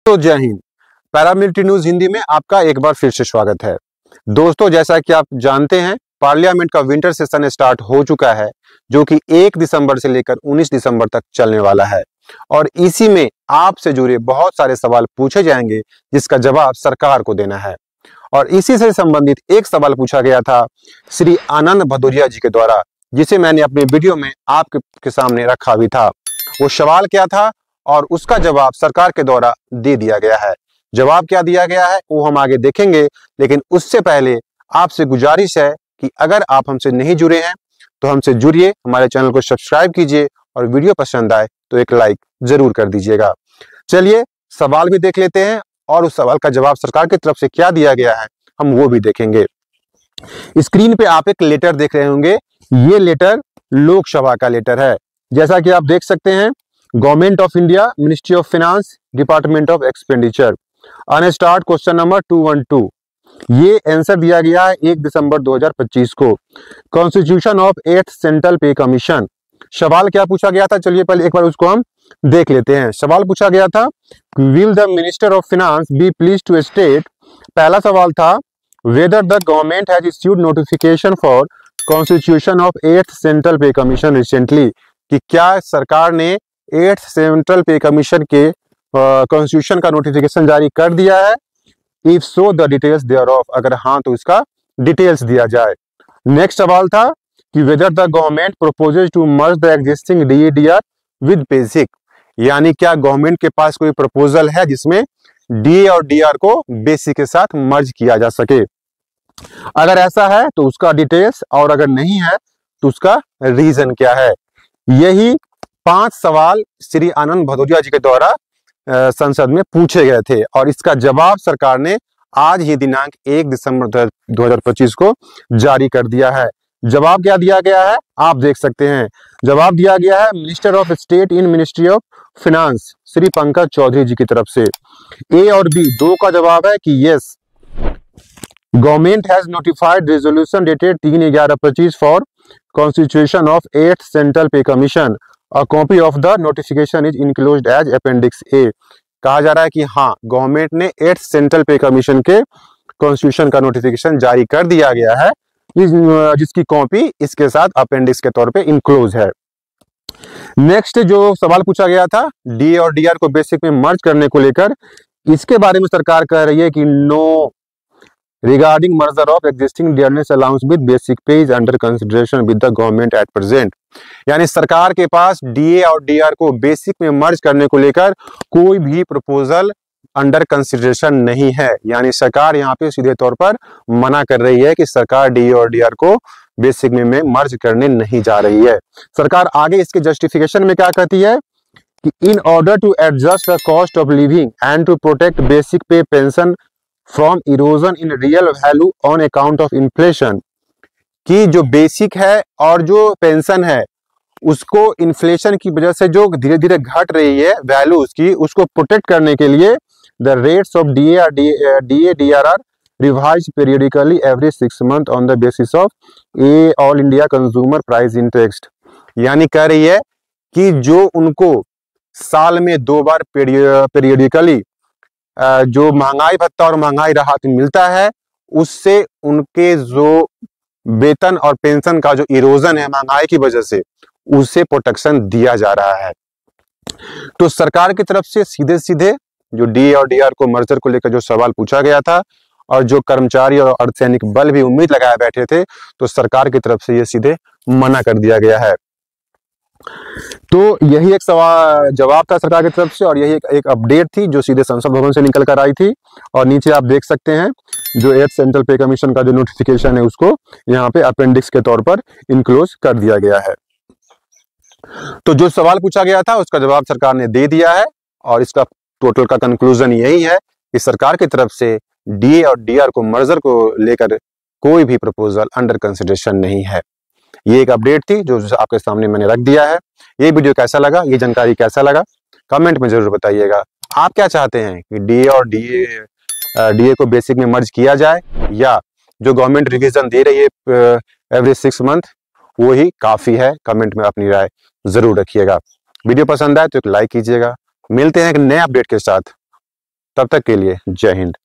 तो जय Hind. Paramilitary news Hindi में आपका एक बार फिर से स्वागत है। दोस्तों, जैसा कि आप जानते हैं, पार्लियामेंट का विंटर सेशन स्टार्ट हो चुका है, जो कि 1 दिसंबर से लेकर 19 दिसंबर तक चलने वाला है। और इसी में आपसे जुड़े बहुत सारे सवाल पूछे जाएंगे, जिसका जवाब सरकार को देना है। और इसी से संबंधित एक सवाल पूछा गया था श्री आनंद भदौरिया जी के द्वारा, जिसे मैंने अपने वीडियो में आपके सामने रखा भी था। वो सवाल क्या था और उसका जवाब सरकार के द्वारा दे दिया गया है। जवाब क्या दिया गया है वो हम आगे देखेंगे, लेकिन उससे पहले आपसे गुजारिश है कि अगर आप हमसे नहीं जुड़े हैं तो हमसे जुड़िए, हमारे चैनल को सब्सक्राइब कीजिए और वीडियो पसंद आए तो एक लाइक जरूर कर दीजिएगा। चलिए सवाल भी देख लेते हैं और उस सवाल का जवाब सरकार की तरफ से क्या दिया गया है हम वो भी देखेंगे। स्क्रीन पे आप एक लेटर देख रहे होंगे, ये लेटर लोकसभा का लेटर है। जैसा कि आप देख सकते हैं, government of India, ministry of finance, department of expenditure, unstarred question number 212। ये आंसर दिया गया है 1 दिसंबर 2025 को। Constitution of 8th central pay commission. सवाल क्या पूछा गया था, चलिए पहले एक बार उसको हम देख लेते हैं। सवाल पूछा गया था, will the minister of finance be please to state. पहला सवाल था, whether the government has issued notification for constitution of 8th central pay commission recently, कि क्या सरकार ने 8th सेंट्रल पे कमीशन के कॉन्स्टिट्यूशन का नोटिफिकेशन जारी कर दिया है। If so the details thereof, अगर हाँ तो इसका डिटेल्स दिया जाए। नेक्स्ट सवाल था कि whether the government proposes to merge the existing DADR with basic, यानी क्या गवर्नमेंट के पास कोई प्रपोजल है जिसमें डीए और डीआर को बेसिक के साथ मर्ज किया जा सके। अगर ऐसा है तो उसका डिटेल्स, और अगर नहीं है तो उसका रीजन क्या है। यही 5 सवाल श्री आनंद भदौरिया जी के द्वारा संसद में पूछे गए थे और इसका जवाब सरकार ने आज ही दिनांक 1 दिसंबर 2025 को जारी कर दिया है। जवाब क्या दिया गया है आप देख सकते हैं। जवाब दिया गया है minister of state in ministry of finance Shri Pankaj Chaudhary ji की तरफ से। ए और बी दो का जवाब है कि yes, government has notified resolution dated 3/11/25 for constitution of 8th central pay commission. A copy of the notification is enclosed as Appendix A। कहा जा रहा है कि हाँ, गवर्नमेंट ने 8th सेंट्रल पे कमीशन के कॉन्स्टिट्यूशन का नोटिफिकेशन जारी कर दिया गया है, जिसकी कॉपी इसके साथ अपेंडिक्स के तौर पे इनक्लोज है। नेक्स्ट जो सवाल पूछा गया था डी और डीआर को बेसिक में मर्ज करने को लेकर, इसके बारे में सरकार कह रही है कि no regarding merger of existing dearness allowance with basic pay is under consideration with the government at present. यानी सरकार के पास डीए और डीआर को बेसिक में मर्ज करने को लेकर कोई भी प्रपोजल अंडर कंसिडरेशन नहीं है। यानी सरकार यहाँ पे सीधे तौर पर मना कर रही है कि सरकार डीए और डीआर को बेसिक में मर्ज करने नहीं जा रही है। सरकार आगे इसके जस्टिफिकेशन में क्या कहती है कि in order to adjust the cost of living and to protect basic pay pension from erosion in real value on account of inflation, कि जो बेसिक है और जो पेंशन है उसको इन्फ्लेशन की वजह से जो धीरे धीरे घट रही है वैल्यू उसकी, उसको प्रोटेक्ट करने के लिए the rates of DA DR are revised periodically every 6 month on the basis of a all India consumer price index. यानी कह रही है कि जो उनको साल में 2 बार पीरियडिकली जो महंगाई भत्ता और महंगाई राहत मिलता है, उससे उनके जो वेतन और पेंशन का जो इरोजन है महंगाई की वजह से, उससे प्रोटेक्शन दिया जा रहा है। तो सरकार की तरफ से सीधे सीधे जो डी और डीआर को मर्जर को लेकर जो सवाल पूछा गया था और जो कर्मचारी और अर्धसैनिक बल भी उम्मीद लगाए बैठे थे, तो सरकार की तरफ से ये सीधे मना कर दिया गया है। तो यही एक सवाल जवाब था सरकार की तरफ से और यही एक अपडेट थी जो सीधे संसद भवन से निकल कर आई थी। और नीचे आप देख सकते हैं जो 8th सेंट्रल पे कमीशन का जो नोटिफिकेशन है उसको यहाँ पे अपेंडिक्स के तौर पर इनक्लोज कर दिया गया है। तो जो सवाल पूछा गया था उसका जवाब सरकार ने दे दिया है और इसका टोटल का कंक्लूजन यही है कि सरकार की तरफ से डीए और डीआर को मर्जर को लेकर कोई भी प्रपोजल अंडर कंसिडरेशन नहीं है। ये एक अपडेट थी जो आपके सामने मैंने रख दिया है। ये वीडियो कैसा लगा, ये जानकारी कैसा लगा, कमेंट में जरूर बताइएगा। आप क्या चाहते हैं कि डीए और डीए को बेसिक में मर्ज किया जाए या जो गवर्नमेंट रिवीजन दे रही है एवरी 6 मंथ वो ही काफी है? कमेंट में अपनी राय जरूर रखिएगा। वीडियो पसंद आए तो एक लाइक कीजिएगा। मिलते हैं एक नए अपडेट के साथ। तब तक के लिए जय हिंद।